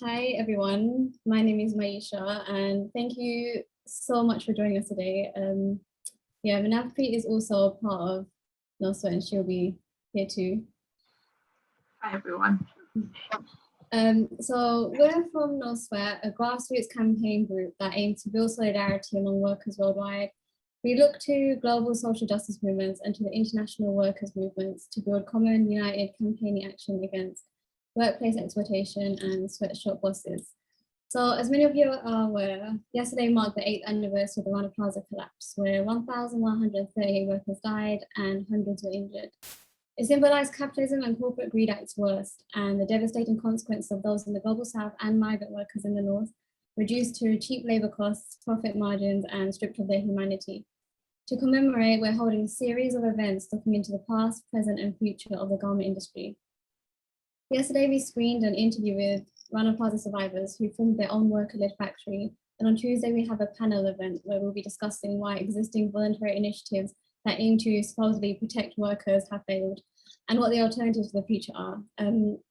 Hi everyone, my name is Maisha and thank you so much for joining us today. Manapri is also a part of NOSWA and she'll be here too. Hi everyone. So we're from NOSWA, a grassroots campaign group that aims to build solidarity among workers worldwide. We look to global social justice movements and to the international workers movements to build common united campaigning action against workplace exploitation and sweatshop bosses. So as many of you are aware, yesterday marked the 8th anniversary of the Rana Plaza collapse, where 1,138 workers died and hundreds were injured. It symbolized capitalism and corporate greed at its worst, and the devastating consequences of those in the global south and migrant workers in the north, reduced to cheap labor costs, profit margins, and stripped of their humanity. To commemorate, we're holding a series of events looking into the past, present, and future of the garment industry. Yesterday, we screened an interview with Rana Plaza survivors who formed their own worker-led factory. And on Tuesday, we have a panel event where we'll be discussing why existing voluntary initiatives that aim to supposedly protect workers have failed and what the alternatives to the future are.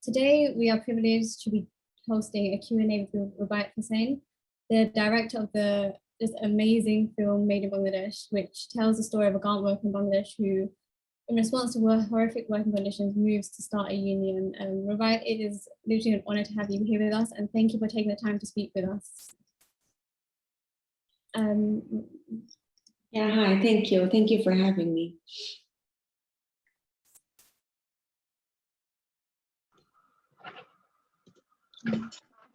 Today, we are privileged to be hosting a Q&A with Rubaiyat Hussain, the director of this amazing film Made in Bangladesh, which tells the story of a garment worker in Bangladesh who, in response to horrific working conditions, moves to start a union. Rubaiyat, it is literally an honor to have you here with us, and thank you for taking the time to speak with us. Yeah, hi, thank you. Thank you for having me.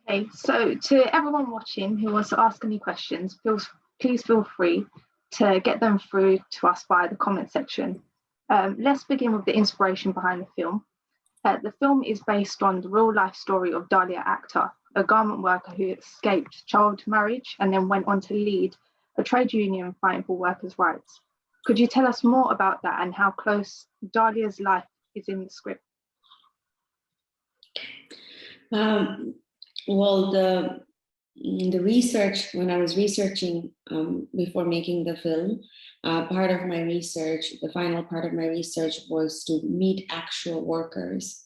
Okay, so to everyone watching who wants to ask any questions, please feel free to get them through to us via the comment section. Let's begin with the inspiration behind the film. The film is based on the real life story of Dalia Akhtar, a garment worker who escaped child marriage and then went on to lead a trade union fighting for workers' rights. Could you tell us more about that and how close Dalia's life is in the script? Well, the research, when I was researching before making the film, part of my research, the final part of my research was to meet actual workers.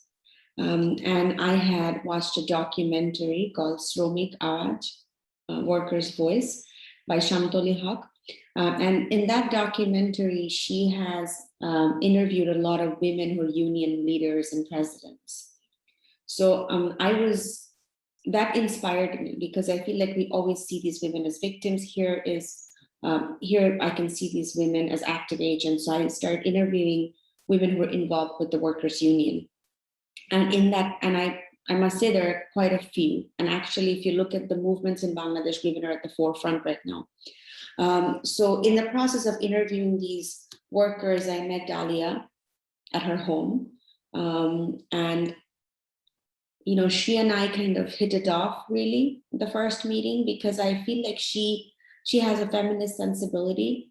And I had watched a documentary called Shromik Awaj, Worker's Voice by Shamtoli Haq. And in that documentary, she has interviewed a lot of women who are union leaders and presidents. So that inspired me because I feel like we always see these women as victims. Here I can see these women as active agents. So I started interviewing women who were involved with the workers' union. And in that, and I must say there are quite a few. And actually, if you look at the movements in Bangladesh, women are at the forefront right now. So in the process of interviewing these workers, I met Dalia at her home. And she and I kind of hit it off really the first meeting because I feel like she has a feminist sensibility.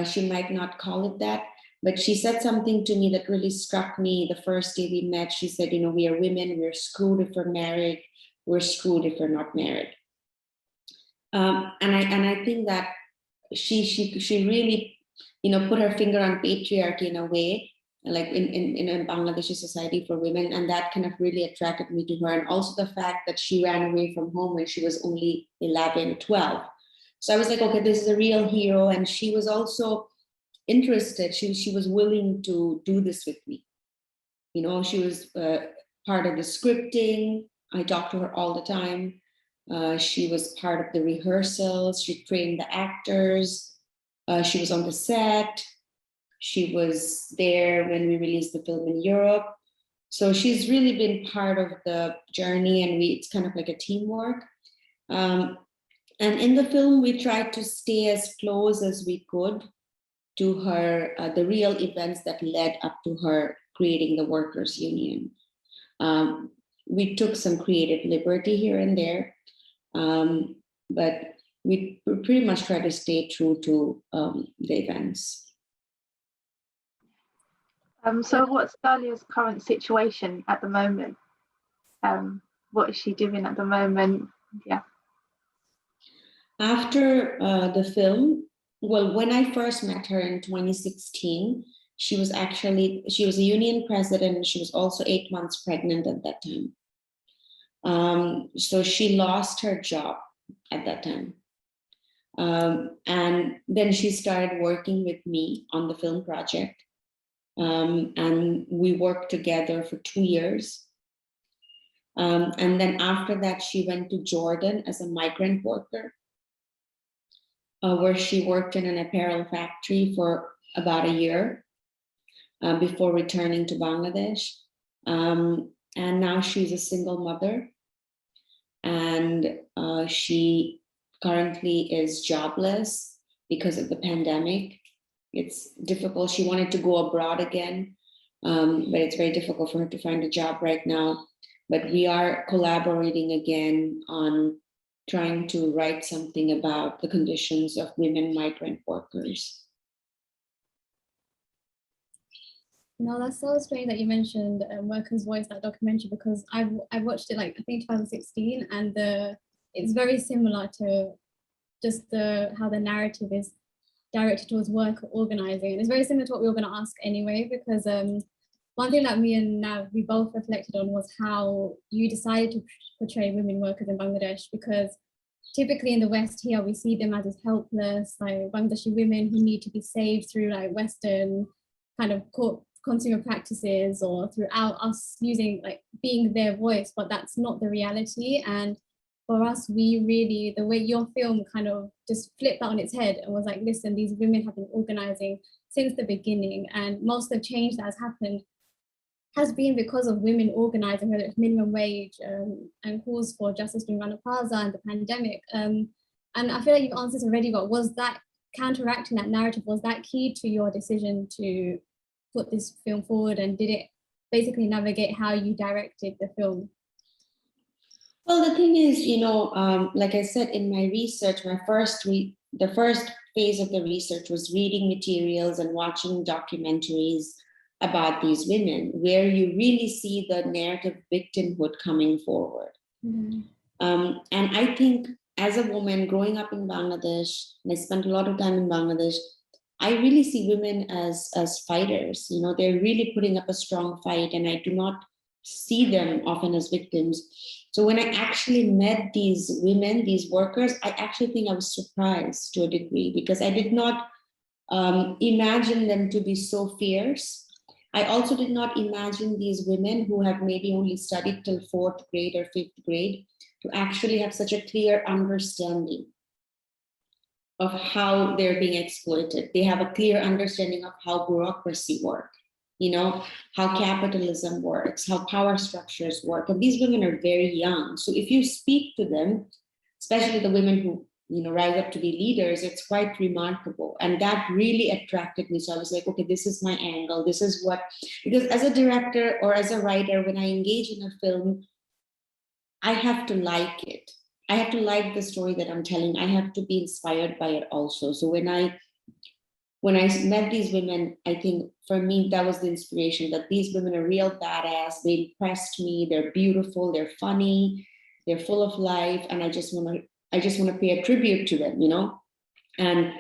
She might not call it that, but she said something to me that really struck me the first day we met. She said, we are women, we're screwed if we're married, we're screwed if we're not married. And I think that she really, put her finger on patriarchy in a way, like in a Bangladeshi society for women, and that kind of really attracted me to her. And also the fact that she ran away from home when she was only 11, 12. So I was like, okay, this is a real hero. And she was also interested. She was willing to do this with me. She was part of the scripting. I talked to her all the time. She was part of the rehearsals. She trained the actors. She was on the set. She was there when we released the film in Europe. So she's really been part of the journey, and it's kind of like a teamwork. And in the film, we tried to stay as close as we could to her, the real events that led up to her creating the workers' union. We took some creative liberty here and there, but we pretty much try to stay true to the events. So what's Dalia's current situation at the moment? What is she doing at the moment? Yeah. After the film, well, when I first met her in 2016, she was a union president. She was also 8 months pregnant at that time. So she lost her job at that time. And then she started working with me on the film project. And we worked together for 2 years. And then after that, she went to Jordan as a migrant worker, where she worked in an apparel factory for about a year before returning to Bangladesh. And now she's a single mother, and she currently is jobless because of the pandemic. It's difficult. She wanted to go abroad again, but it's very difficult for her to find a job right now. But we are collaborating again on trying to write something about the conditions of women migrant workers. No, that's so strange that you mentioned Workers' Voice, that documentary, because I watched it like I think 2016, and it's very similar to just how the narrative is directed towards worker organizing, and it's very similar to what we were going to ask anyway, because one thing that me and Nav, we both reflected on was how you decided to portray women workers in Bangladesh, because typically in the West here, we see them as helpless, like Bangladeshi women who need to be saved through like Western kind of consumer practices, or throughout us using like being their voice, but that's not the reality. And for us, we really, the way your film kind of just flipped that on its head and was like, listen, these women have been organizing since the beginning, and most of the change that has happened has been because of women organizing, whether it's minimum wage and calls for justice during Rana Plaza and the pandemic. And I feel like you've answered already, but was that counteracting that narrative, was that key to your decision to put this film forward, and did it basically navigate how you directed the film? Well, the thing is, like I said in my research, the first phase of the research was reading materials and watching documentaries about these women, where you really see the narrative victimhood coming forward. Mm-hmm. And I think as a woman growing up in Bangladesh, and I spent a lot of time in Bangladesh, I really see women as fighters. They're really putting up a strong fight, and I do not see them often as victims. So when I actually met these women, these workers, I actually think I was surprised to a degree, because I did not imagine them to be so fierce. I also did not imagine these women who have maybe only studied till 4th grade or 5th grade to actually have such a clear understanding of how they're being exploited. They have a clear understanding of how bureaucracy works, how capitalism works, how power structures work. And these women are very young. So if you speak to them, especially the women who rise up to be leaders, it's quite remarkable. And that really attracted me. So I was like, okay, this is my angle. This is what, because as a director or as a writer, when I engage in a film, I have to like it. I have to like the story that I'm telling. I have to be inspired by it also. So when I met these women, I think for me, that was the inspiration, that these women are real badass. They impressed me. They're beautiful. They're funny. They're full of life. And I just want to pay a tribute to them, And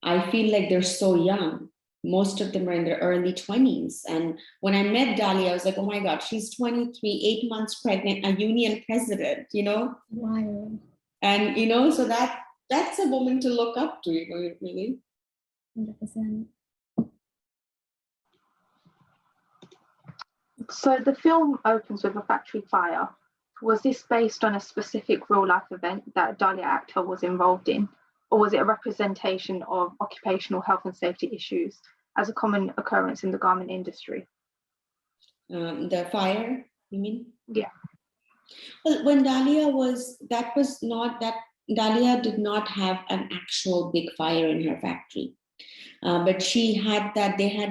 I feel like they're so young. Most of them are in their early 20s. And when I met Dalia, I was like, oh my God, she's 23, 8 months pregnant, a union president, Wow. And, so that's a woman to look up to, really. 100%. So the film opens with a factory fire. Was this based on a specific real life event that Dalia Akhtar was involved in? Or was it a representation of occupational health and safety issues as a common occurrence in the garment industry? The fire, you mean? Yeah. Well, when Dalia Dalia did not have an actual big fire in her factory. But they had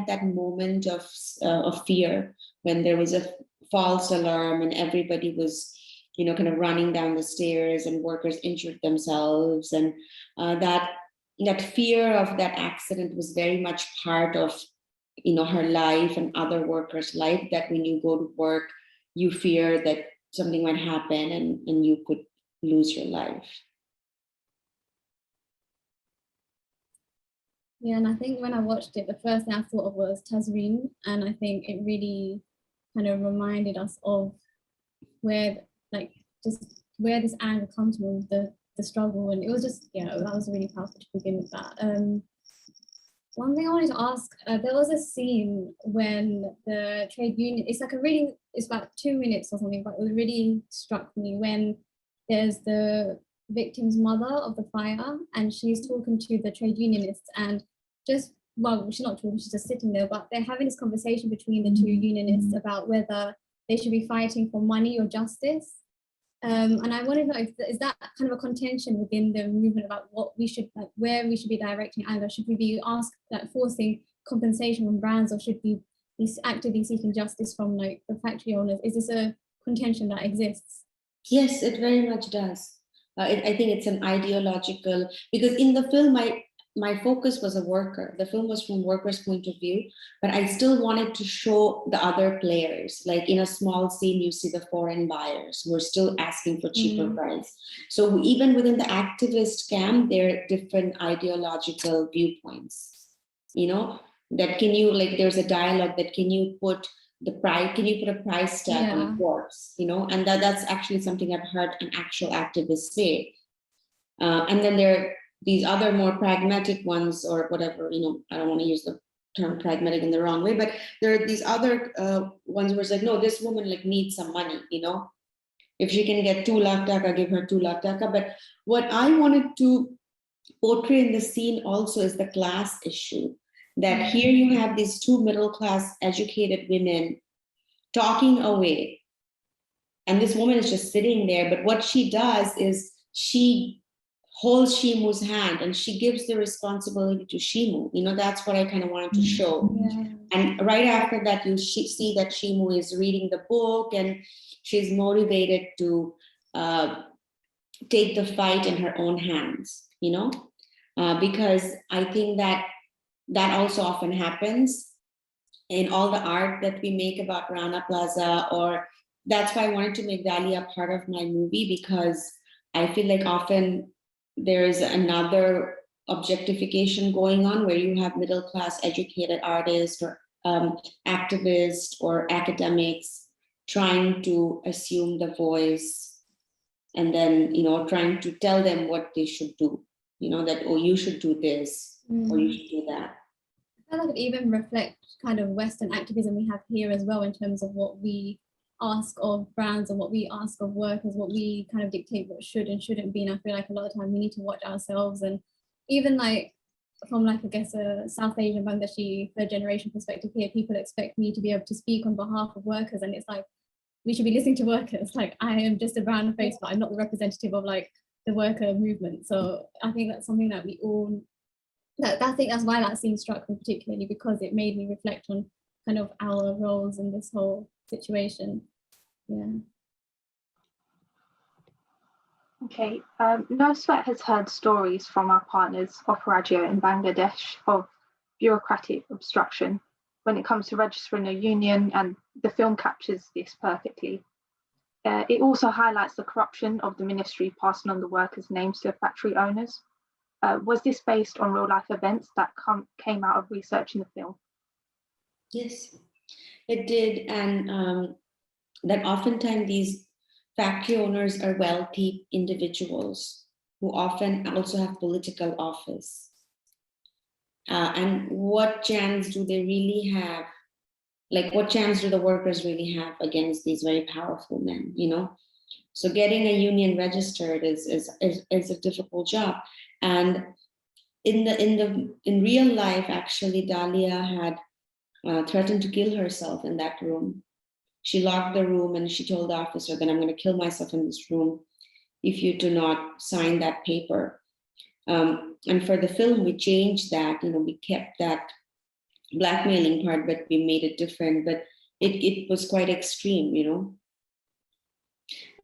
that moment of fear when there was a false alarm and everybody was, kind of running down the stairs, and workers injured themselves. And that fear of that accident was very much part of, her life and other workers' life, that when you go to work, you fear that something might happen and you could lose your life. Yeah, and I think when I watched it, the first thing I thought of was Tazreen, and I think it really kind of reminded us of where like just where this anger comes from, the struggle. And it was just, yeah, that was really powerful to begin with that. One thing I wanted to ask, there was a scene when the trade union, it's like it's about 2 minutes or something, but it really struck me when there's the victim's mother of the fire and she's talking to the trade unionists and just, well, she's not talking, she's just sitting there, but they're having this conversation between the two unionists about whether they should be fighting for money or justice. And I want to know, is that kind of a contention within the movement about what we should, like, where we should be directing anger? Should we be forcing compensation from brands, or should we be actively seeking justice from like the factory owners? Is this a contention that exists? Yes, it very much does. I think it's an ideological, because in the film, my focus was a worker. The film was from workers' point of view, but I still wanted to show the other players. Like in a small scene, you see the foreign buyers who are still asking for cheaper price. So even within the activist camp, there are different ideological viewpoints. You know, that can you, like, there's a dialogue that can you put the price, can you put a price tag on quartz, you know, and that's actually something I've heard an actual activist say. And then there are these other more pragmatic ones, or whatever, you know, I don't want to use the term pragmatic in the wrong way, but there are these other ones where it's like, no, this woman like needs some money, you know, if she can get 2 lakh taka, give her 2 lakh taka. But what I wanted to portray in the scene also is the class issue, that here you have these 2 middle-class educated women talking away, and this woman is just sitting there, but what she does is she holds Shimu's hand and she gives the responsibility to Shimu. You know, that's what I kind of wanted to show. And right after that, you see that Shimu is reading the book and she's motivated to take the fight in her own hands, you know, because I think that also often happens in all the art that we make about Rana Plaza, or that's why I wanted to make Dalia part of my movie, because I feel like often there is another objectification going on where you have middle-class educated artists or activists or academics trying to assume the voice, and then, you know, trying to tell them what they should do, you know, that, oh, you should do this or you should do that. I feel like it even reflects kind of Western activism we have here as well, in terms of what we ask of brands and what we ask of workers, what we kind of dictate what should and shouldn't be. And I feel like a lot of time we need to watch ourselves, and even like from like, I guess, a South Asian Bangladeshi third generation perspective here, people expect me to be able to speak on behalf of workers, and it's like, we should be listening to workers. Like, I am just a brown face, but I'm not the representative of like the worker movement. So I think that's something that we all, I think that's why that scene struck me particularly, because it made me reflect on kind of our roles in this whole situation. Yeah. Okay, No Sweat has heard stories from our partners, Operagio in Bangladesh, of bureaucratic obstruction when it comes to registering a union, and the film captures this perfectly. It also highlights the corruption of the ministry passing on the workers' names to factory owners. Was this based on real life events that came out of researching the film? Yes, it did. And that oftentimes these factory owners are wealthy individuals who often also have political office. And what chance do they really have? Like, what chance do the workers really have against these very powerful men, you know? So getting a union registered is a difficult job. And in real life, actually, Dalia had threatened to kill herself in that room. She locked the room and she told the officer that I'm going to kill myself in this room if you do not sign that paper. And for the film, we changed that. You know, we kept that blackmailing part, but we made it different. But it was quite extreme, you know.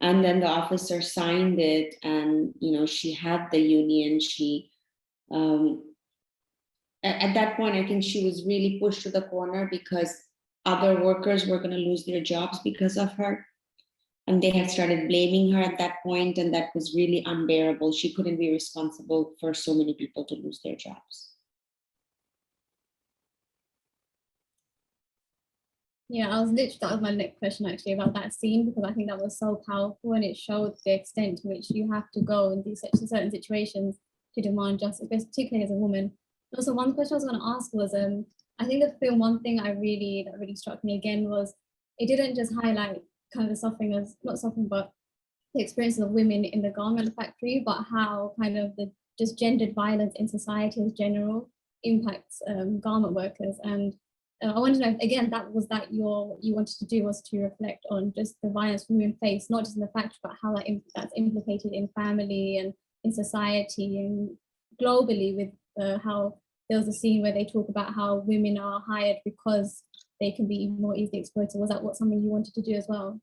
And then the officer signed it, and you know, she had the union. She at that point, I think she was really pushed to the corner because other workers were going to lose their jobs because of her. And they had started blaming her at that point, and that was really unbearable. She couldn't be responsible for so many people to lose their jobs. Yeah, that was my next question actually about that scene, because I think that was so powerful and it showed the extent to which you have to go in these certain situations to demand justice, particularly as a woman. Also, one question I was going to ask was, I think the film, one thing that really struck me again was it didn't just highlight kind of the suffering as not suffering, but the experiences of women in the garment factory, but how kind of the just gendered violence in society as general impacts garment workers. And I wanted to know if, again, that you wanted to do was to reflect on just the violence women face, not just in the factory, but how that's implicated in family and in society and globally, with how there was a scene where they talk about how women are hired because they can be more easily exploited. Was that something you wanted to do as well?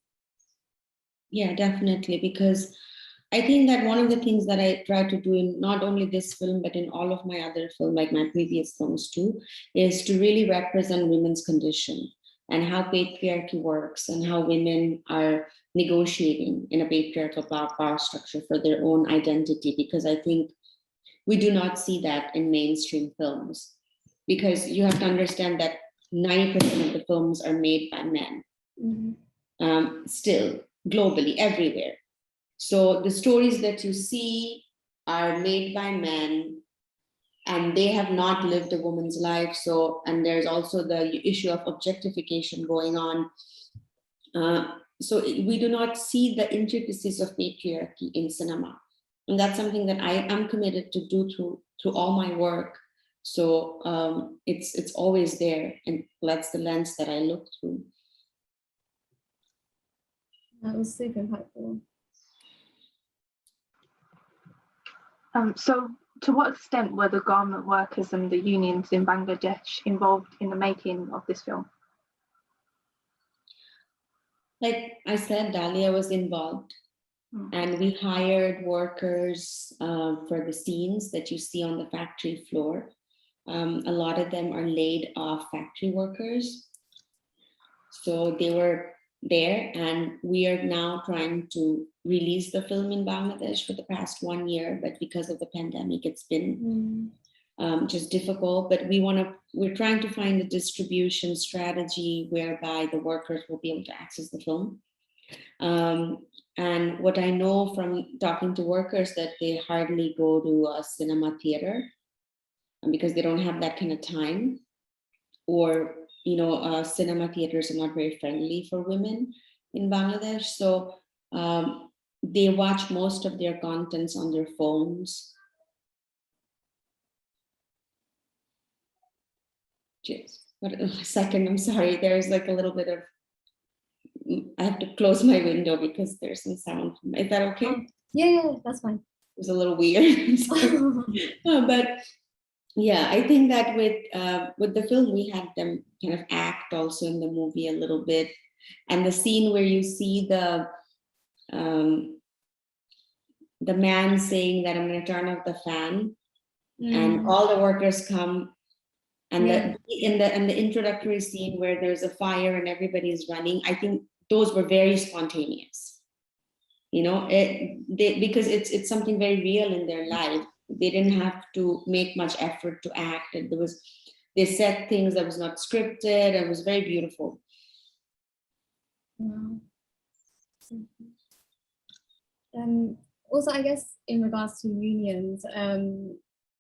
Yeah, definitely, because I think that one of the things that I try to do in not only this film, but in all of my other films, like my previous films too, is to really represent women's condition and how patriarchy works and how women are negotiating in a patriarchal power structure for their own identity. Because I think we do not see that in mainstream films, because you have to understand that 90% of the films are made by men, still globally, everywhere. So the stories that you see are made by men and they have not lived a woman's life. So, and there's also the issue of objectification going on. So we do not see the intricacies of patriarchy in cinema. And that's something that I am committed to do through all my work. So it's always there, and that's the lens that I look through. That was super impactful. So to what extent were the garment workers and the unions in Bangladesh involved in the making of this film? Like I said, Dalia was involved, and we hired workers for the scenes that you see on the factory floor. A lot of them are laid off factory workers. So they were there, and we are now trying to release the film in Bangladesh for the past 1 year, but because of the pandemic, it's been just difficult. But we're trying to find a distribution strategy whereby the workers will be able to access the film. And what I know from talking to workers, that they hardly go to a cinema theater because they don't have that kind of time, or cinema theaters are not very friendly for women in Bangladesh. So they watch most of their contents on their phones. Just a second, I'm sorry. There's like a little bit of, I have to close my window because there's some sound. Is that okay? Yeah, that's fine. It was a little weird. But yeah, I think that with the film, we had them kind of act also in the movie a little bit. And the scene where you see the man saying that I'm going to turn off the fan, and all the workers come, and the introductory scene where there's a fire and everybody's running, I think those were very spontaneous. Because it's something very real in their life. They didn't have to make much effort to act. And they said things that was not scripted, and it was very beautiful. Wow. Also, I guess in regards to unions,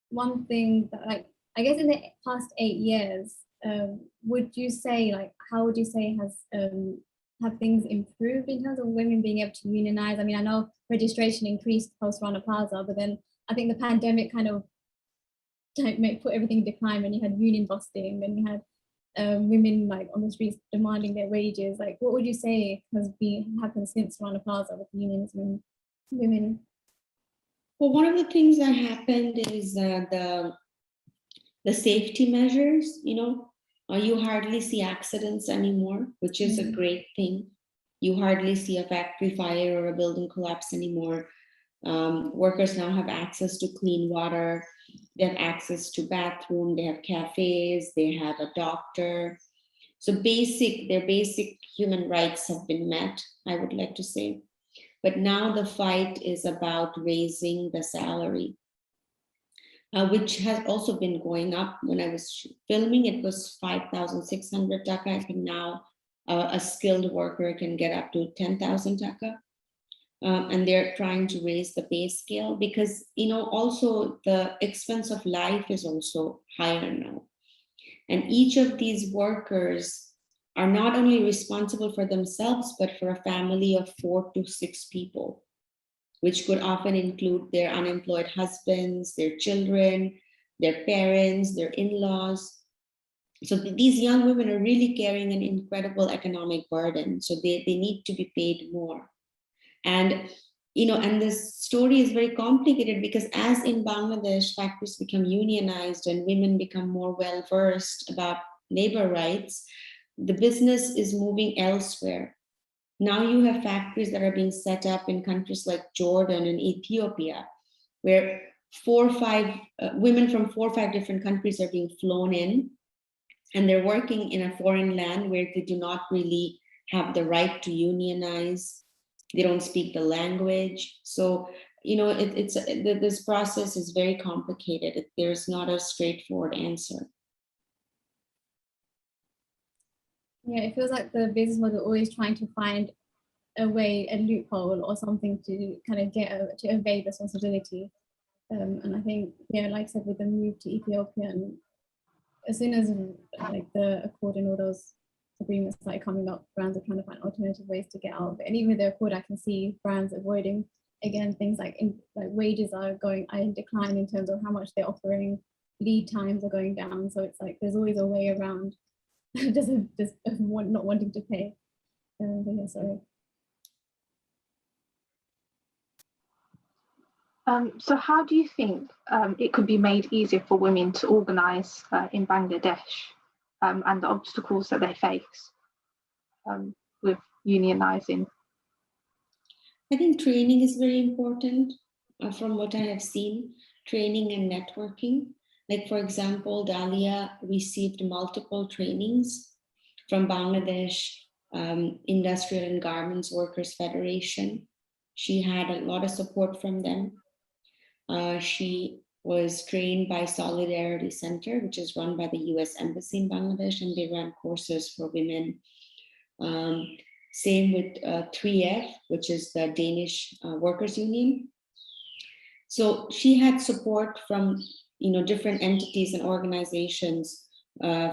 one thing that, I guess in the past 8 years, would you say, how would you say have things improved in terms of women being able to unionize? I mean, I know registration increased post Rana Plaza, but then I think the pandemic kind of put everything in decline when you had union busting and you had women on the streets demanding their wages. What would you say has happened since Rana Plaza with unions and women? Well, one of the things that happened is the safety measures. You hardly see accidents anymore, which is a great thing. You hardly see a factory fire or a building collapse anymore. Workers now have access to clean water. They have access to bathroom. They have cafes. They have a doctor. So their basic human rights have been met, I would like to say. But now the fight is about raising the salary, which has also been going up. When I was filming, it was 5,600 taka. I think now a skilled worker can get up to 10,000 taka. And they're trying to raise the pay scale because, also the expense of life is also higher now. And each of these workers are not only responsible for themselves, but for a family of 4 to 6 people, which could often include their unemployed husbands, their children, their parents, their in-laws. So these young women are really carrying an incredible economic burden. So they need to be paid more. And and this story is very complicated because as in Bangladesh, factories become unionized and women become more well-versed about labor rights, the business is moving elsewhere. Now you have factories that are being set up in countries like Jordan and Ethiopia, where 4 or 5 women from 4 or 5 different countries are being flown in, and they're working in a foreign land where they do not really have the right to unionize. They don't speak the language. So, this process is very complicated. There's not a straightforward answer. Yeah, it feels like the business model always trying to find a way, a loophole or something to kind of to evade responsibility. And I think, like I said, with the move to Ethiopia, and as soon as like the Accord and all those agreements started coming up, brands are trying to find alternative ways to get out of it. And even with the Accord, I can see brands avoiding, again, things like wages are going in decline in terms of how much they're offering, lead times are going down. So it's like there's always a way around just not wanting to pay. Sorry. So how do you think it could be made easier for women to organise in Bangladesh and the obstacles that they face with unionising? I think training is very important from what I have seen, training and networking. Like, for example, Dalia received multiple trainings from Bangladesh Industrial and Garments Workers Federation. She had a lot of support from them. She was trained by Solidarity Center, which is run by the US Embassy in Bangladesh, and they ran courses for women. Same with 3F, which is the Danish Workers Union. So she had support from different entities and organizations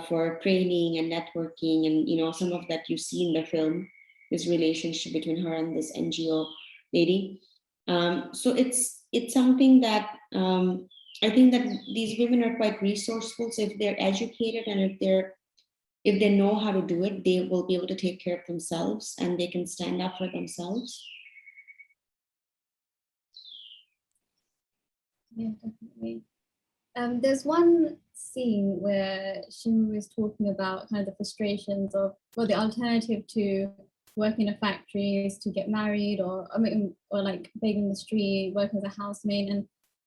for training and networking, and some of that you see in the film, this relationship between her and this NGO lady. So it's something that I think that these women are quite resourceful. So if they're educated and if they know how to do it, they will be able to take care of themselves and they can stand up for themselves. Yeah, definitely. There's one scene where she was talking about kind of the frustrations of, the alternative to work in a factory is to get married or like beg in the street, work as a housemaid.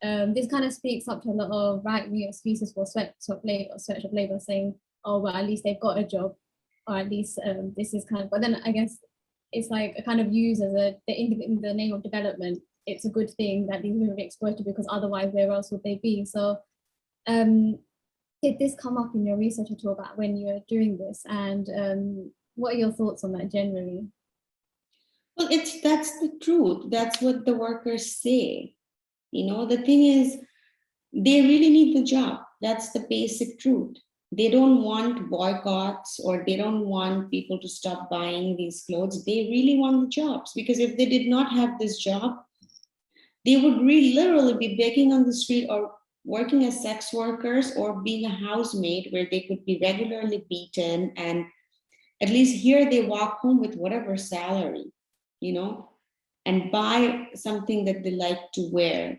And this kind of speaks up to a lot of right-wing excuses for search of labor, saying, oh, well, at least they've got a job, or at least this is kind of, but then I guess it's like a kind of used as in the name of development. It's a good thing that these women are exploited because otherwise where else would they be? So did this come up in your research at all about when you were doing this? And what are your thoughts on that generally? Well, that's the truth. That's what the workers say. The thing is, they really need the job. That's the basic truth. They don't want boycotts or they don't want people to stop buying these clothes. They really want the jobs, because if they did not have this job, they would literally be begging on the street or working as sex workers or being a housemaid where they could be regularly beaten, and at least here they walk home with whatever salary, and buy something that they like to wear.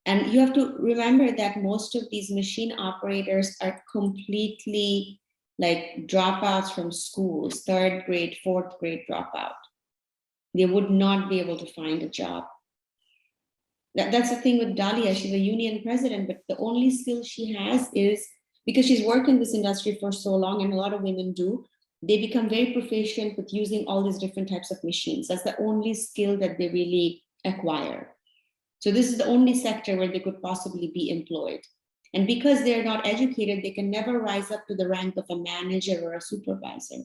And you have to remember that most of these machine operators are completely like dropouts from schools, 3rd grade, 4th grade dropout. They would not be able to find a job. That's the thing with Dalia. She's a union president, but the only skill she has is, because she's worked in this industry for so long, and a lot of women do, they become very proficient with using all these different types of machines. That's the only skill that they really acquire. So this is the only sector where they could possibly be employed. And because they're not educated, they can never rise up to the rank of a manager or a supervisor.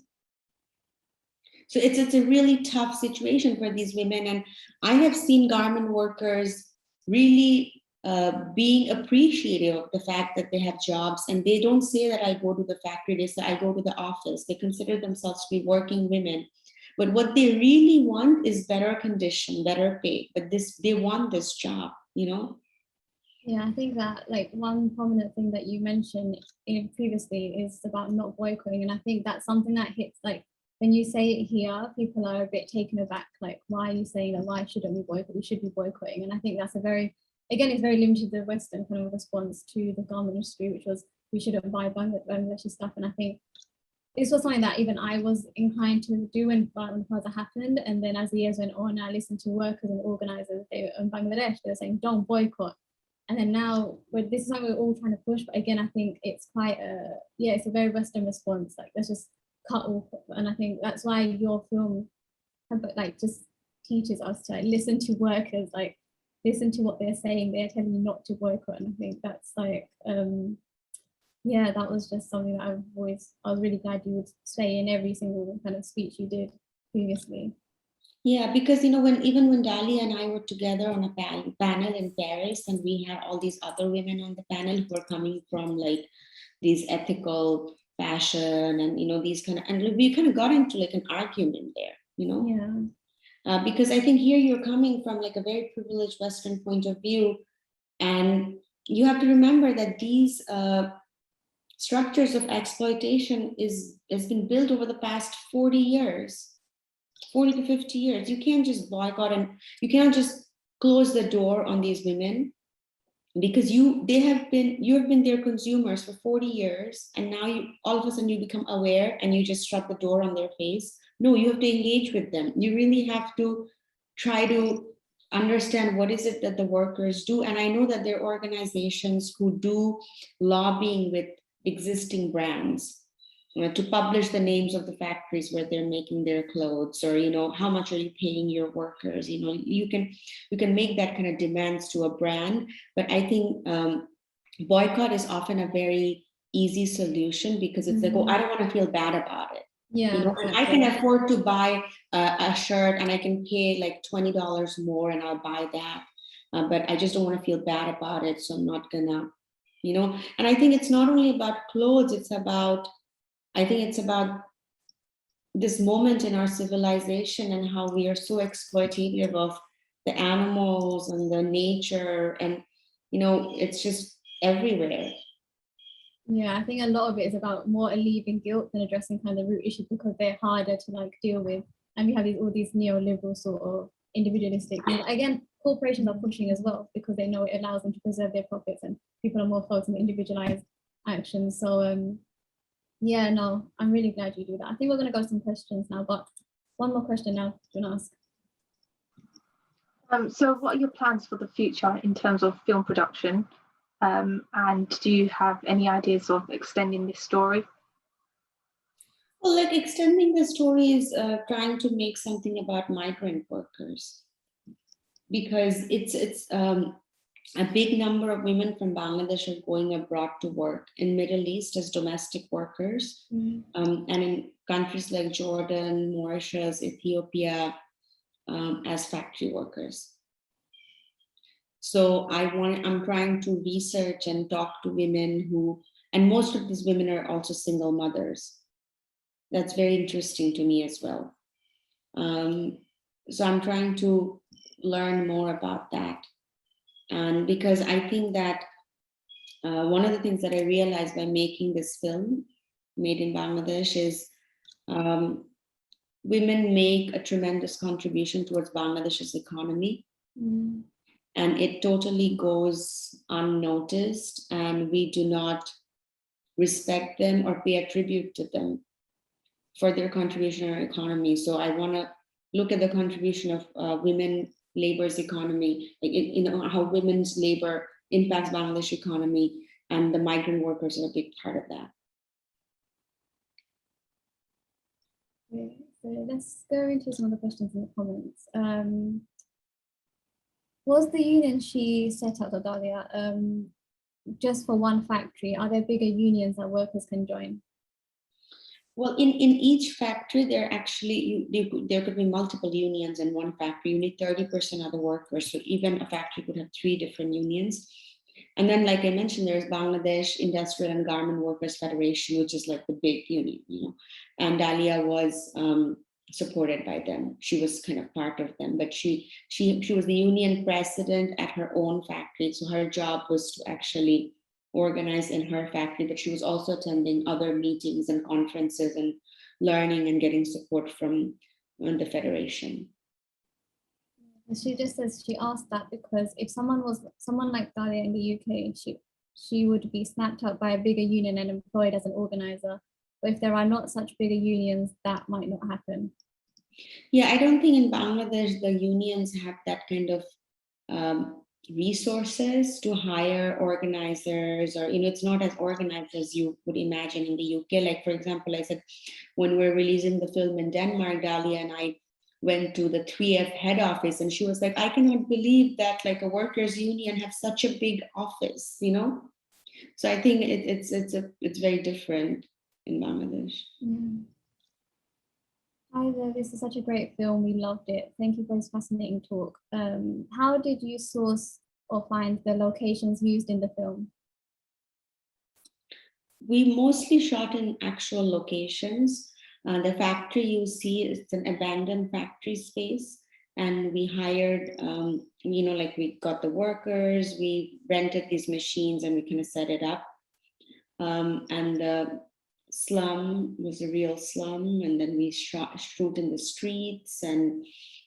So it's a really tough situation for these women. And I have seen garment workers really being appreciative of the fact that they have jobs, and they don't say that I go to the factory, they say I go to the office. They consider themselves to be working women. But what they really want is better condition, better pay. But they want this job, you know? Yeah, I think that like one prominent thing that you mentioned previously is about not boycotting. And I think that's something that hits, like when you say it here, people are a bit taken aback, like, why are you saying that? Why shouldn't we boycott? We should be boycotting. And I think that's it's very limited, the Western kind of response to the garment industry, which was we shouldn't buy Bangladeshi stuff. And I think this was something that even I was inclined to do when Plaza happened. And then as the years went on, I listened to workers and organizers in Bangladesh, they were saying, don't boycott. And then now, this is something we're all trying to push. But again, I think it's quite it's a very Western response. Like, let's just cut off. And I think that's why your film like just teaches us to listen to workers, like listen to what they're saying. They're telling you not to boycott. And I think that's like, that was just something that I was really glad you would say in every single kind of speech you did previously. Yeah, because when Dalia and I were together on a panel in Paris, and we had all these other women on the panel who were coming from like these ethical fashion and these kind of, and we kind of got into like an argument there, Yeah. Because I think here you're coming from like a very privileged Western point of view, and you have to remember that these structures of exploitation has been built over the past 40 years. 40 to 50 years. You can't just boycott, and you cannot just close the door on these women, because you have been their consumers for 40 years, and now all of a sudden you become aware and you just shut the door on their face. No, you have to engage with them. You really have to try to understand what is it that the workers do. And I know that there are organizations who do lobbying with existing brands, to publish the names of the factories where they're making their clothes, or how much are you paying your workers. You can make that kind of demands to a brand. But I think boycott is often a very easy solution, because it's like, oh, I don't want to feel bad about it. Yeah, and I can afford to buy a shirt, and I can pay like $20 more and I'll buy that, but I just don't want to feel bad about it, so I'm not gonna, and I think it's not only about clothes, I think it's about this moment in our civilization and how we are so exploitative of the animals and the nature, and it's just everywhere. Yeah, I think a lot of it is about more alleviating guilt than addressing kind of the root issues, because they're harder to like deal with. And we have all these neoliberal sort of individualistic, again, corporations are pushing as well, because they know it allows them to preserve their profits, and people are more focused on individualized actions. So yeah, no, I'm really glad you do that. I think we're going to go to some questions now, but one more question now to ask. So what are your plans for the future in terms of film production? And do you have any ideas of extending this story? Well, like extending the story is trying to make something about migrant workers, because it's a big number of women from Bangladesh are going abroad to work in Middle East as domestic workers, and in countries like Jordan, Mauritius, Ethiopia, as factory workers. So I'm trying to research and talk to women and most of these women are also single mothers. That's very interesting to me as well. So I'm trying to learn more about that. And because I think that one of the things that I realized by making this film, Made in Bangladesh, is women make a tremendous contribution towards Bangladesh's economy. And it totally goes unnoticed, and we do not respect them or pay a tribute to them for their contribution to our economy. So I want to look at the contribution of women labor's economy, like how women's labor impacts Bangladesh economy, and the migrant workers are a big part of that. Okay, so let's go into some of the questions in the comments. Was the union she set up, Dalia, just for one factory? Are there bigger unions that workers can join? Well, in each factory, there could be multiple unions in one factory. You need 30% of the workers. So even a factory could have 3 different unions. And then, like I mentioned, there's Bangladesh Industrial and Garment Workers Federation, which is like the big union, you know. And Dalia was supported by them. She was kind of part of them, but she was the union president at her own factory. So her job was to actually organize in her factory, but she was also attending other meetings and conferences and learning and getting support from the federation. She just says she asked that because if someone like Dalia in the UK, she would be snapped up by a bigger union and employed as an organizer. But if there are not such bigger unions, that might not happen. Yeah, I don't think in Bangladesh the unions have that kind of resources to hire organizers, or, you know, it's not as organized as you would imagine in the UK. Like, for example, I said, when we're releasing the film in Denmark, Dalia and I went to the 3F head office, and she was like, I cannot believe that like a workers union have such a big office, you know. So I think it's very different in Bangladesh. Yeah. Hi there, this is such a great film. We loved it. Thank you for this fascinating talk. How did you source or find the locations used in the film? We mostly shot in actual locations. The factory you see is an abandoned factory space, and we hired, you know, like we got the workers, we rented these machines, and we kind of set it up. And the slum was a real slum, and then we shoot in the streets, and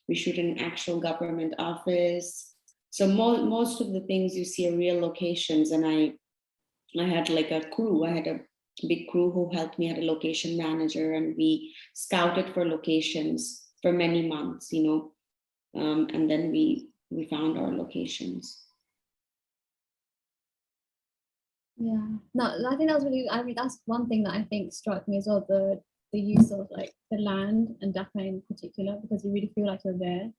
we shoot in an actual government office. So most of the things you see are real locations, and I had like a crew. I had a big crew who helped me. I had a location manager, and we scouted for locations for many months, you know, and then we found our locations. Yeah, no, I think that was really, I mean, that's one thing that I think struck me as well, the use of like the land and Dhaka in particular, because you really feel like you're there.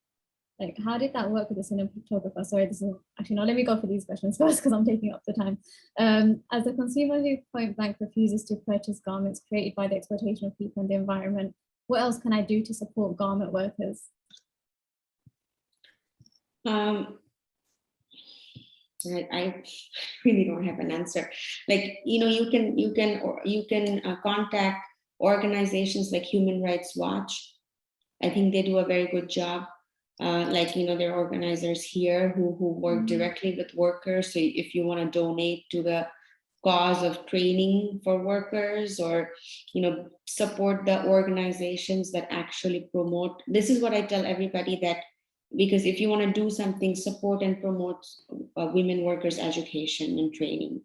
Like, how did that work with the cinematographer? Sorry, this is actually, no, let me go for these questions first because I'm taking up the time. As a consumer who point blank refuses to purchase garments created by the exploitation of people and the environment, what else can I do to support garment workers? I really don't have an answer. Like, you know, you can contact organizations like Human Rights Watch. I think they do a very good job. Like, you know, there are organizers here who work directly with workers. So if you want to donate to the cause of training for workers, or, you know, support the organizations that actually promote. This is what I tell everybody, that because if you want to do something, support and promote women workers' education and training.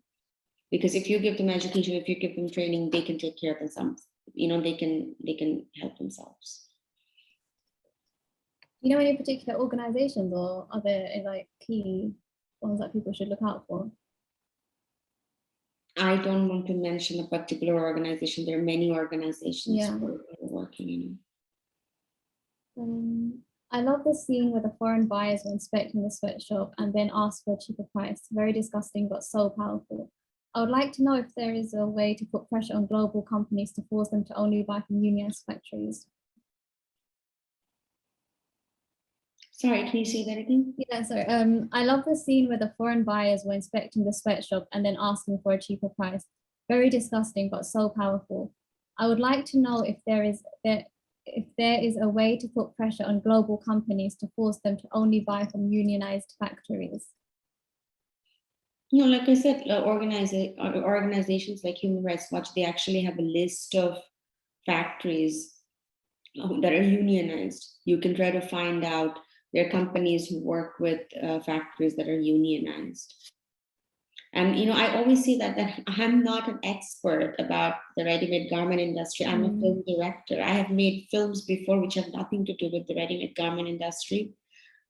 Because if you give them education, if you give them training, they can take care of themselves. You know, they can help themselves. You know any particular organizations, or are there like key ones that people should look out for? I don't want to mention a particular organization. There are many organizations who are working in. I love the scene where the foreign buyers were inspecting the sweatshop and then asked for a cheaper price. Very disgusting, but so powerful. I would like to know if there is a way to put pressure on global companies to force them to only buy from unionized factories. Sorry, can you say that again? Yeah, sorry. I love the scene where the foreign buyers were inspecting the sweatshop and then asking for a cheaper price. Very disgusting, but so powerful. I would like to know if there is a way to put pressure on global companies to force them to only buy from unionized factories. You know, like I said, organizations like Human Rights Watch, they actually have a list of factories that are unionized. You can try to find out. There are companies who work with factories that are unionized. And, you know, I always say that I'm not an expert about the ready-made garment industry. I'm a film director. I have made films before which have nothing to do with the ready-made garment industry.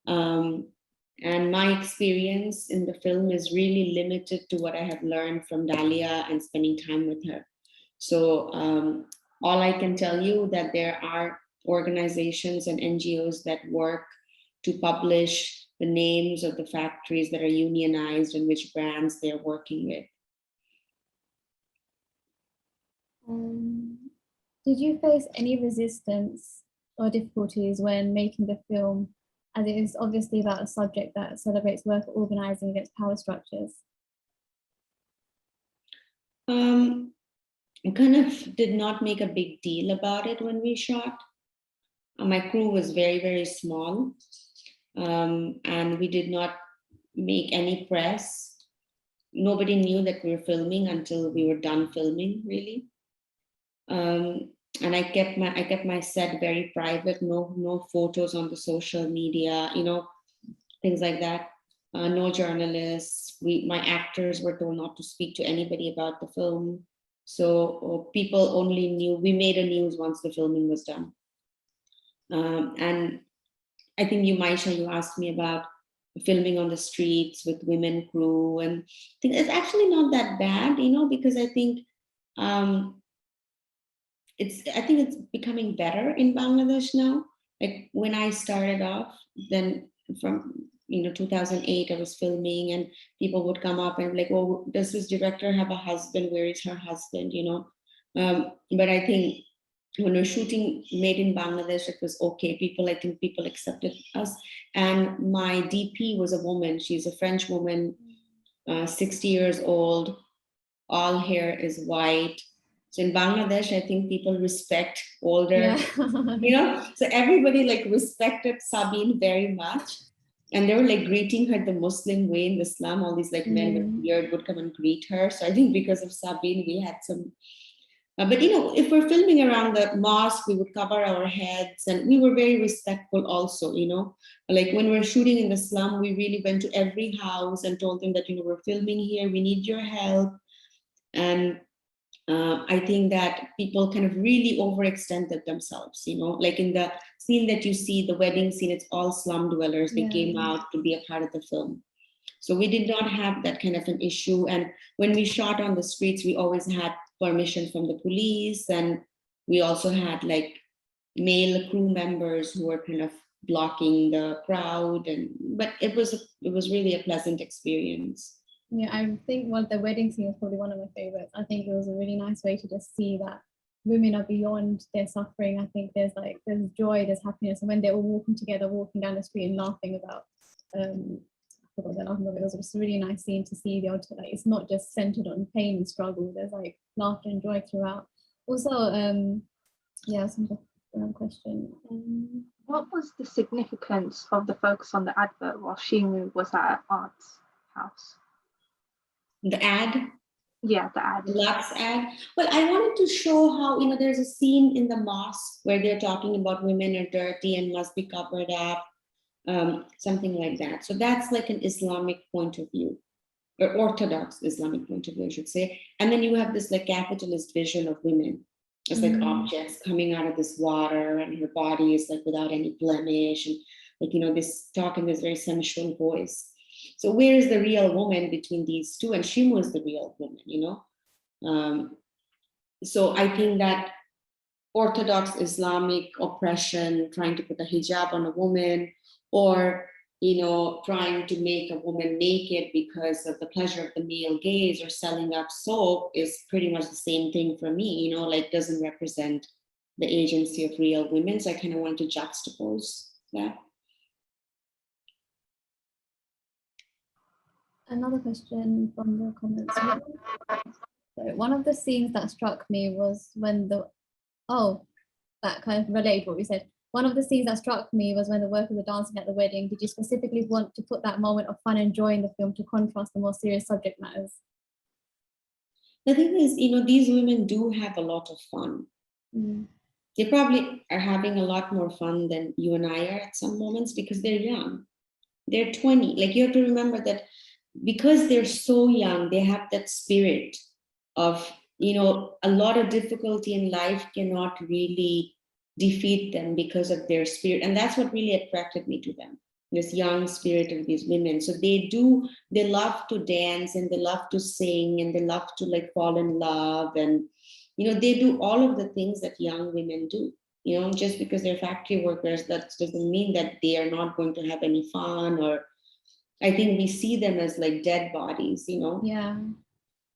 And my experience in the film is really limited to what I have learned from Dalia and spending time with her. So all I can tell you that there are organizations and NGOs that work to publish the names of the factories that are unionized and which brands they're working with. Did you face any resistance or difficulties when making the film, as it is obviously about a subject that celebrates worker organizing against power structures? I kind of did not make a big deal about it when we shot. My crew was very, very small, and we did not make any press. Nobody knew that we were filming until we were done filming, really. And I kept my set very private. No photos on the social media, things like that. No journalists. My actors were told not to speak to anybody about the film. So people only knew. We made a news once the filming was done. And I think Maisha, you asked me about filming on the streets with women crew, and I think it's actually not that bad, because I think it's becoming better in Bangladesh now. Like when I started off, then from 2008, I was filming, and people would come up and like, oh, does this director have a husband? Where is her husband? But I think when we're shooting Made in Bangladesh, it was okay. I think people accepted us. And my DP was a woman. She's a French woman, 60 years old. All hair is white. So in Bangladesh, I think people respect older, so everybody like respected Sabine very much. And they were like greeting her the Muslim way in the slum. All these like men with beard would come and greet her. So I think because of Sabine, we had some, but if we're filming around the mosque, we would cover our heads, and we were very respectful also, like when we're shooting in the slum, we really went to every house and told them that, we're filming here, we need your help. And I think that people kind of really overextended themselves, like in the scene that you see, the wedding scene, it's all slum dwellers. They came out to be a part of the film. So we did not have that kind of an issue. And when we shot on the streets, we always had permission from the police. And we also had like male crew members who were kind of blocking the crowd. But it was really a pleasant experience. Yeah, I think the wedding scene was probably one of my favorites. I think it was a really nice way to just see that women are beyond their suffering. I think there's joy, there's happiness. And when they're all walking together, walking down the street and laughing about, I forgot the laughing of it. It was just a really nice scene to see it's not just centered on pain and struggle. There's like laughter and joy throughout. Also, some question. What was the significance of the focus on the advert while Shimu was at Arts House? The ad? Yeah, the ad. The Lux ad. Well, I wanted to show how, there's a scene in the mosque where they're talking about women are dirty and must be covered up, something like that. So that's like an Islamic point of view, or Orthodox Islamic point of view, I should say. And then you have this like capitalist vision of women as like objects coming out of this water, and her body is like without any blemish, and like, this talk in this very sensual voice. So where is the real woman between these two? And Shimu is the real woman, So I think that Orthodox Islamic oppression, trying to put a hijab on a woman, or, trying to make a woman naked because of the pleasure of the male gaze, or selling up soap, is pretty much the same thing for me, like doesn't represent the agency of real women. So I kind of want to juxtapose that. Another question from the comments. So one of the scenes that struck me was when that kind of relayed what we said. One of the scenes that struck me was when the workers were dancing at the wedding. Did you specifically want to put that moment of fun and joy in the film to contrast the more serious subject matters? The thing is, these women do have a lot of fun. They probably are having a lot more fun than you and I are at some moments, because they're young. They're 20. Like, you have to remember that because they're so young, they have that spirit of, a lot of difficulty in life cannot really defeat them because of their spirit. And that's what really attracted me to them, this young spirit of these women. So they love to dance, and they love to sing, and they love to like fall in love. And, they do all of the things that young women do. just because they're factory workers, that doesn't mean that they are not going to have any fun. Or I think we see them as like dead bodies, Yeah.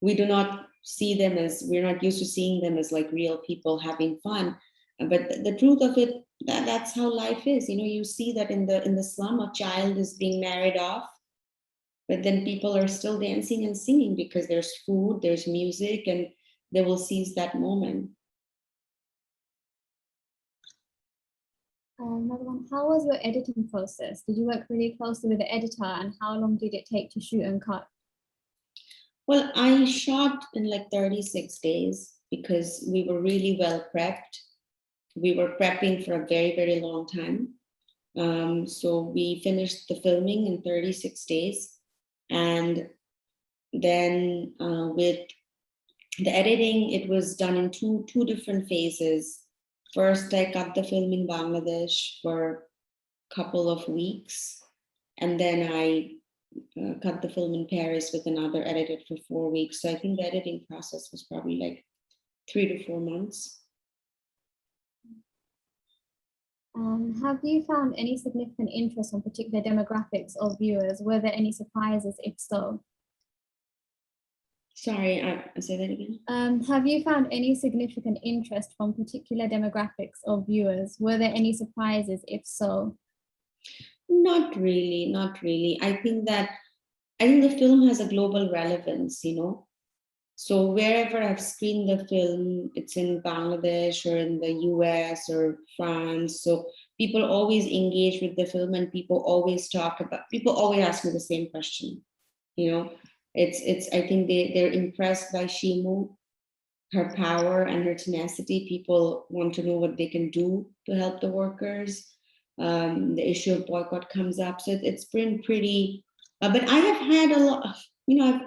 we do not see them as, we're not used to seeing them as like real people having fun. But the truth of it, that's how life is. You see that in the slum, a child is being married off, but then people are still dancing and singing because there's food, there's music, and they will seize that moment. Another one, how was your editing process? Did you work really closely with the editor, and how long did it take to shoot and cut? Well, I shot in like 36 days because we were really well prepped. We were prepping for a very, very long time. So we finished the filming in 36 days. And then with the editing, it was done in two different phases. First, I cut the film in Bangladesh for a couple of weeks. And then I cut the film in Paris with another editor for 4 weeks. So I think the editing process was probably like 3 to 4 months. Have you found any significant interest on particular demographics of viewers? Were there any surprises, if so? Sorry, I say that again. Have you found any significant interest from particular demographics of viewers? Were there any surprises, if so? Not really, not really. I think the film has a global relevance, So wherever I've screened the film, it's in Bangladesh or in the US or France. So people always engage with the film, and people always ask me the same question. I think they're impressed by Shimu, her power and her tenacity. People want to know what they can do to help the workers. The issue of boycott comes up. So it's been pretty, but I have had a lot of,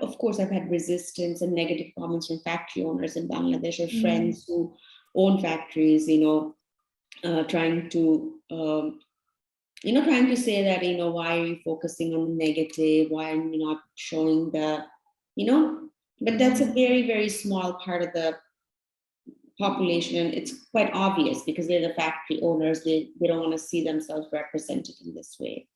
of course, I've had resistance and negative comments from factory owners in Bangladesh, or friends who own factories, trying to say that, why are you focusing on the negative? Why are you not showing but that's a very, very small part of the population. And it's quite obvious because they're the factory owners. They don't want to see themselves represented in this way.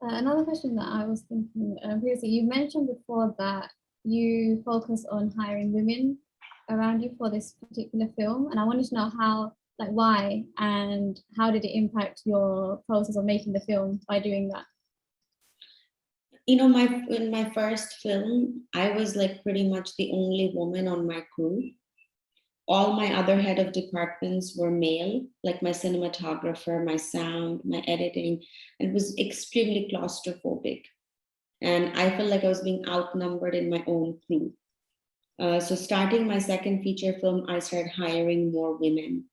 Another question that I was thinking previously, you mentioned before that you focus on hiring women around you for this particular film, and I wanted to know why, and how did it impact your process of making the film by doing that? In my first film, I was like pretty much the only woman on my crew. All my other head of departments were male, like my cinematographer, my sound, my editing. It was extremely claustrophobic. And I felt like I was being outnumbered in my own crew. So starting my second feature film, I started hiring more women.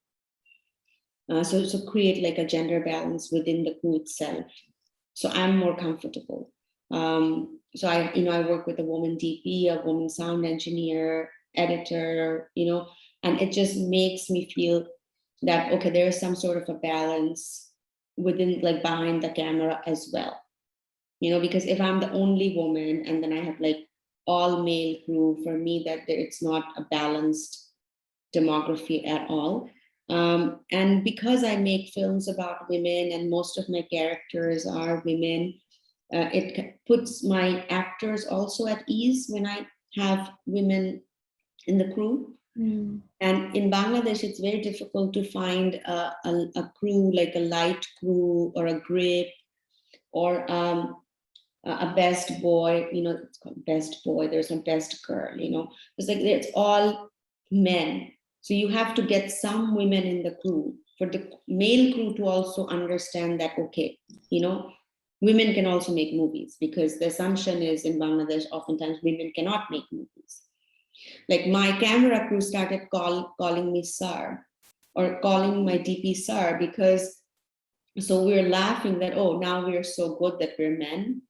So create like a gender balance within the crew itself. So I'm more comfortable. So I work with a woman DP, a woman sound engineer, editor, and it just makes me feel that, okay, there is some sort of a balance within, like behind the camera as well. Because if I'm the only woman and then I have like all male crew, for me it's not a balanced demography at all. And because I make films about women and most of my characters are women, it puts my actors also at ease when I have women in the crew. And in Bangladesh, it's very difficult to find a crew, like a light crew or a grip or a best boy. It's called best boy. There's no best girl. It's all men. So you have to get some women in the crew for the male crew to also understand that, okay, women can also make movies, because the assumption is in Bangladesh, oftentimes women cannot make movies. Like my camera crew started calling me sir, or calling my DP sir, because so we're laughing that, oh, now we're so good that we're men,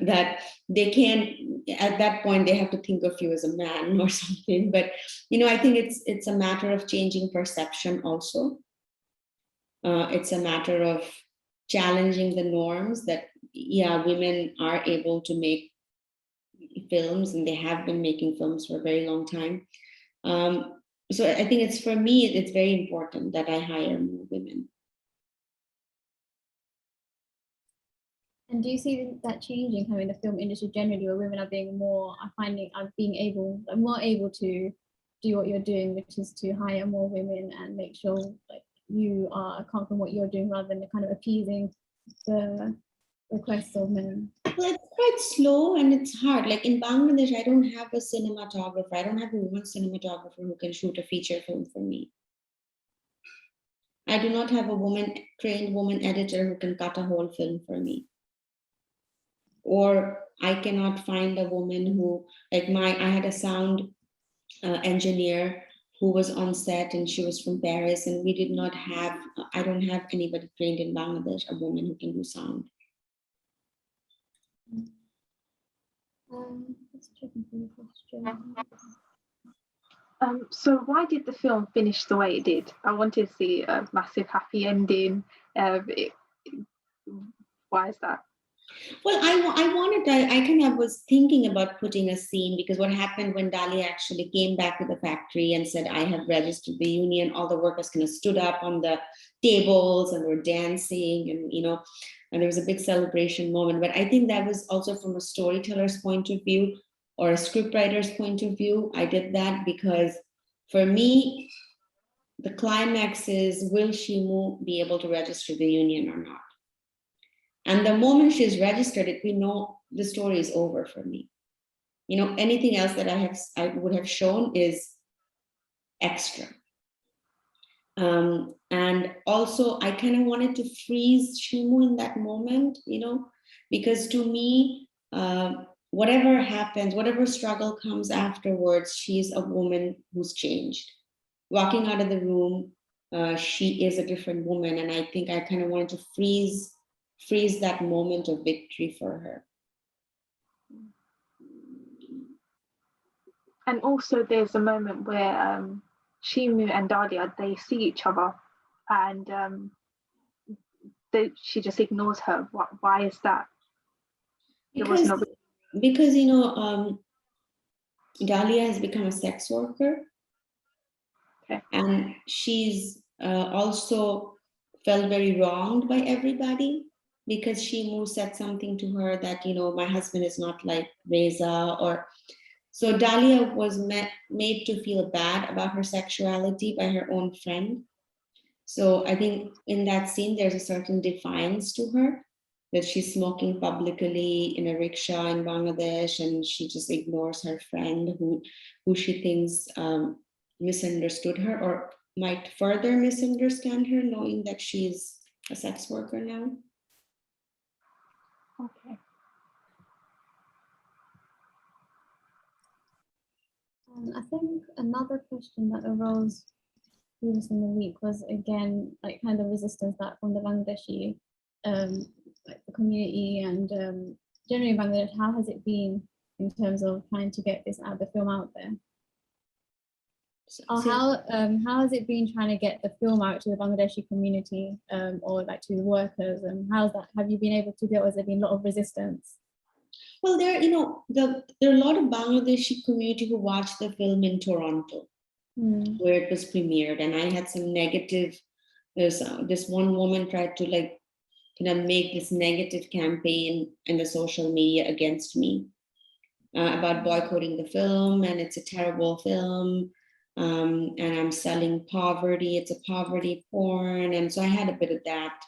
that they can't, at that point, they have to think of you as a man or something. But, I think it's a matter of changing perception also. It's a matter of challenging the norms that, women are able to make films, and they have been making films for a very long time. So I think it's, for me, it's very important that I hire more women. And do you see that changing kind of in the film industry generally, where women are being more, are more able to do what you're doing, which is to hire more women and make sure like you are account what you're doing rather than kind of appeasing the requests of men? Well, it's quite slow and it's hard. Like in Bangladesh, I don't have a cinematographer. I don't have a woman cinematographer who can shoot a feature film for me. I do not have a trained woman editor who can cut a whole film for me. Or I cannot find a woman who, like I had a sound engineer who was on set and she was from Paris, and we did not have, I don't have anybody trained in Bangladesh, a woman who can do sound. Let's check the question. So why did the film finish the way it did? I wanted to see a massive happy ending. Why is that? Well, I kind of was thinking about putting a scene, because what happened when Dali actually came back to the factory and said, I have registered the union, all the workers kind of stood up on the tables and were dancing, and, and there was a big celebration moment. But I think that was also from a storyteller's point of view or a scriptwriter's point of view. I did that because for me, the climax is, will Shimu be able to register the union or not? And the moment she's registered it, we know the story is over for me. Anything else that I would have shown is extra. And also I kind of wanted to freeze Shimu in that moment, because to me, whatever happens, whatever struggle comes afterwards, she's a woman who's changed. Walking out of the room, she is a different woman. And I think I kind of wanted to freeze that moment of victory for her. And also there's a moment where Shimu and Dahlia, they see each other and she just ignores her. Why is that? Because Dahlia has become a sex worker. Okay. And she's also felt very wronged by everybody, because Shimu said something to her that, my husband is not like Reza, or so Dahlia was made to feel bad about her sexuality by her own friend. So I think in that scene, there's a certain defiance to her, that she's smoking publicly in a rickshaw in Bangladesh, and she just ignores her friend who she thinks misunderstood her or might further misunderstand her, knowing that she's a sex worker now. Okay. I think another question that arose previously in the week was, again, like kind of resistance that from the Bangladeshi like the community and generally in Bangladesh. How has it been in terms of trying to get the film out there? How has it been trying to get the film out to the Bangladeshi community or like to the workers, and have you been able to do it, or has there been a lot of resistance? Well, there are a lot of Bangladeshi community who watched the film in Toronto, where it was premiered, and I had some negative. This one woman tried to make this negative campaign in the social media against me about boycotting the film, and it's a terrible film. And I'm selling poverty. It's a poverty porn. And so I had a bit of that,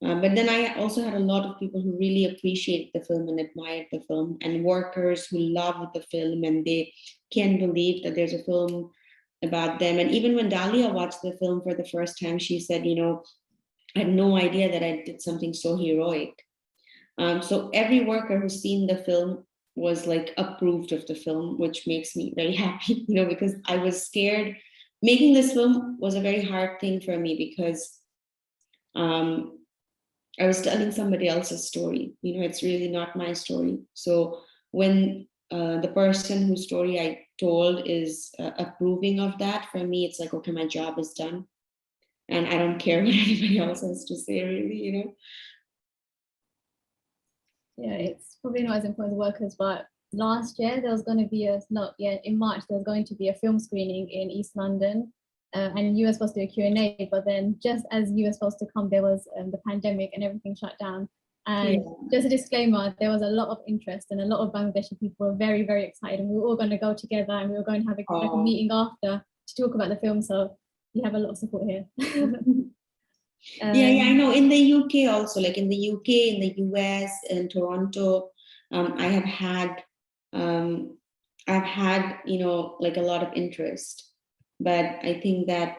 but then I also had a lot of people who really appreciated the film and admired the film, and workers who loved the film, and they can't believe that there's a film about them. And even when Dahlia watched the film for the first time, she said, I had no idea that I did something so heroic. So every worker who's seen the film was approved of the film, which makes me very happy, because I was scared. Making this film was a very hard thing for me, because I was telling somebody else's story. It's really not my story. So when the person whose story I told is approving of that, for me, it's like, okay, my job is done. And I don't care what anybody else has to say, really, Yeah, it's probably not as important as workers, but last year there was going to be in March there was going to be a film screening in East London, and you were supposed to do a Q&A, but then just as you were supposed to come, there was the pandemic and everything shut down. And just a disclaimer, there was a lot of interest and a lot of Bangladeshi people were very, very excited, and we were all going to go together and we were going to have like a meeting after to talk about the film. So you have a lot of support here. Yeah, I know. In the UK also, like in the UK, in the US, in Toronto, I've had, you know, like a lot of interest, but I think that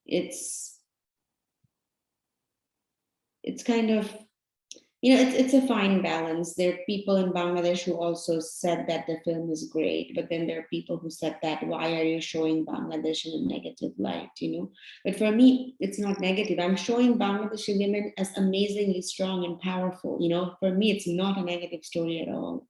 it's kind of, you know, it's a fine balance. There are people in Bangladesh who also said that the film is great, but then there are people who said that, why are you showing Bangladesh in a negative light, you know? But for me, it's not negative. I'm showing Bangladeshi women as amazingly strong and powerful, you know? For me, it's not a negative story at all.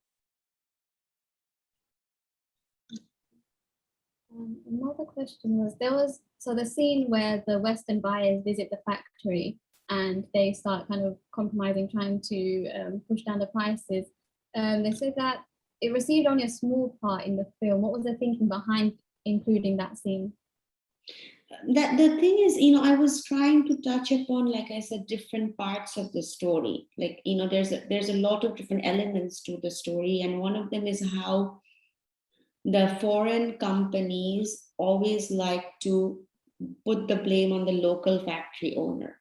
Another question was, the scene where the Western buyers visit the factory and they start kind of compromising, trying to push down the prices. They said that it received only a small part in the film. What was the thinking behind including that scene? That the thing is, you know, I was trying to touch upon, like I said, different parts of the story. Like, you know, there's a lot of different elements to the story, and one of them is how the foreign companies always like to put the blame on the local factory owner.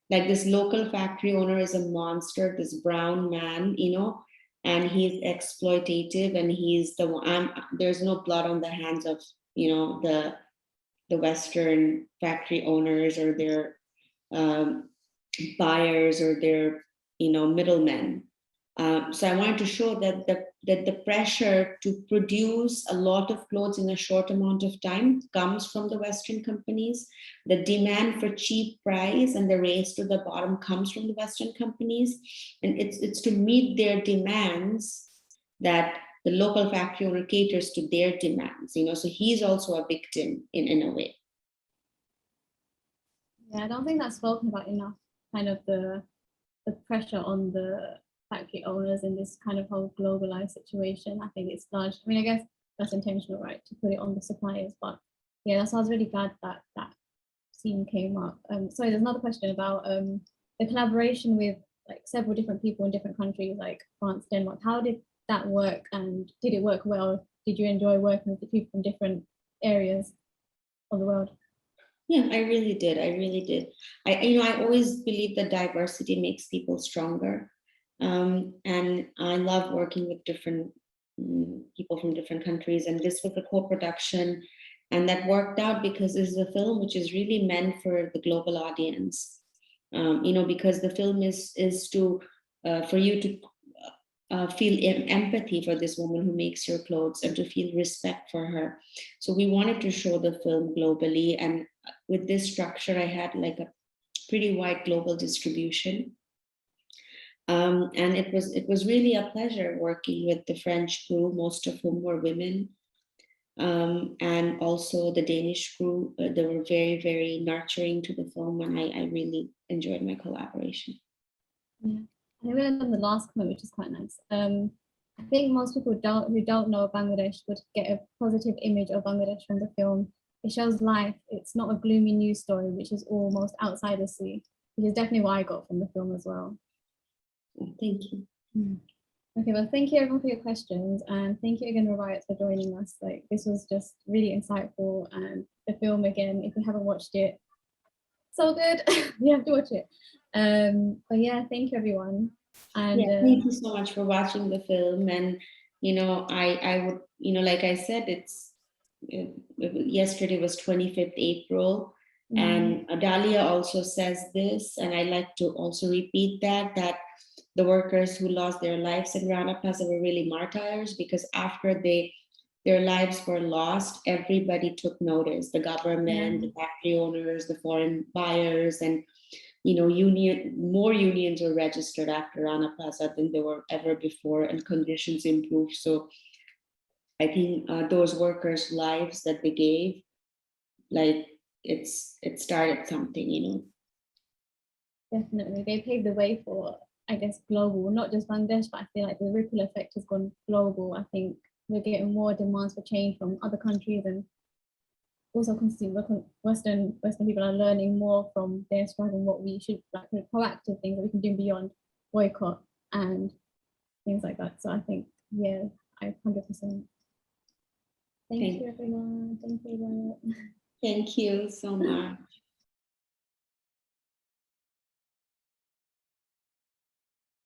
Like, this local factory owner is a monster, this brown man, you know, and he's exploitative, and he's the one. There's no blood on the hands of, you know, the Western factory owners or their buyers or their, you know, middlemen. So I wanted to show that the pressure to produce a lot of clothes in a short amount of time comes from the Western companies. The demand for cheap price and the race to the bottom comes from the Western companies. And it's to meet their demands that the local factory owner caters to their demands, you know, so he's also a victim in a way. Yeah, I don't think that's spoken about enough, kind of the pressure on the factory owners in this kind of whole globalized situation. I think it's large. I mean, I guess that's intentional, right, to put it on the suppliers. But yeah, that's why I was really glad that that scene came up. Sorry, there's another question about the collaboration with like several different people in different countries, like France, Denmark. How did that work, and did it work well? Did you enjoy working with the people from different areas of the world? Yeah, I really did. I always believe that diversity makes people stronger. And I love working with different people from different countries. And this was a co-production, and that worked out because this is a film which is really meant for the global audience. You know, because the film is to for you to feel empathy for this woman who makes your clothes and to feel respect for her. So we wanted to show the film globally, and with this structure, I had like a pretty wide global distribution. And it was really a pleasure working with the French crew, most of whom were women, and also the Danish crew. They were very, very nurturing to the film, and I really enjoyed my collaboration. Yeah, I think we learned on the last comment, which is quite nice. I think most people who don't know Bangladesh would get a positive image of Bangladesh from the film. It shows life. It's not a gloomy news story, which is almost outside the sea, which is definitely what I got from the film as well. Thank you. Okay, well, thank you everyone for your questions, and thank you again, Rubaiyat, for joining us. Like, this was just really insightful, and the film, again, if you haven't watched it, so good. You have to watch it. But yeah, thank you everyone. And yeah, thank you so much for watching the film. And you know, I would, you know, like I said, yesterday was 25th April, and Dalia also says this, and I like to also repeat that the workers who lost their lives in Rana Plaza were really martyrs, because after their lives were lost, everybody took notice. The government, the factory owners, the foreign buyers, and you know, more unions were registered after Rana Plaza than there were ever before, and conditions improved. So I think those workers' lives that they gave, like it started something, you know. Definitely, they paved the way for I guess, global, not just Bangladesh, but I feel like the ripple effect has gone global. I think we're getting more demands for change from other countries, and also Western people are learning more from their struggle, what we should, like the proactive things that we can do beyond boycott and things like that. So I think, yeah, I 100%. Thank you, everyone. Thank you. Thank you so much.